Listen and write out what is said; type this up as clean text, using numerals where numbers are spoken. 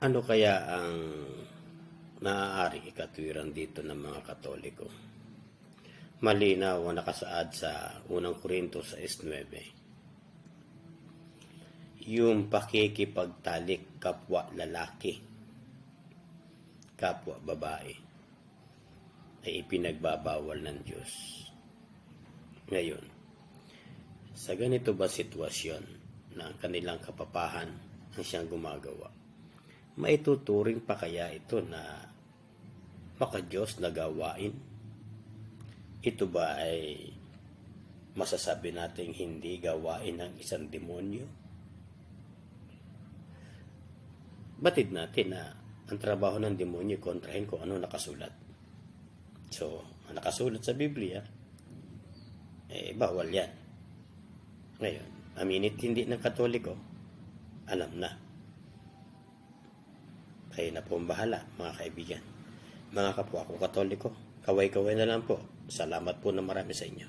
Ano kaya ang naaaring ikatwiran dito ng mga Katoliko? Malinaw ang nakasaad sa unang Korinto 6:9. Yung pakikipagtalik kapwa lalaki, kapwa babae, ay ipinagbabawal ng Diyos. Ngayon, sa ganito ba sitwasyon na ang kanilang kapapahan ang siyang gumagawa, maituturing pa kaya ito na maka-Diyos na gawain? Ito ba ay masasabi nating hindi gawain ng isang demonyo? Batid natin na ang trabaho ng demonyo kontrahin kung ano nakasulat. So, ang nakasulat sa Biblia, bawal yan. Ngayon, aminit hindi ng Katoliko, alam na. Kayo na po ang bahala, mga kaibigan. Mga kapwa ko Katoliko, kaway-kaway na lang po. Salamat po na marami sa inyo.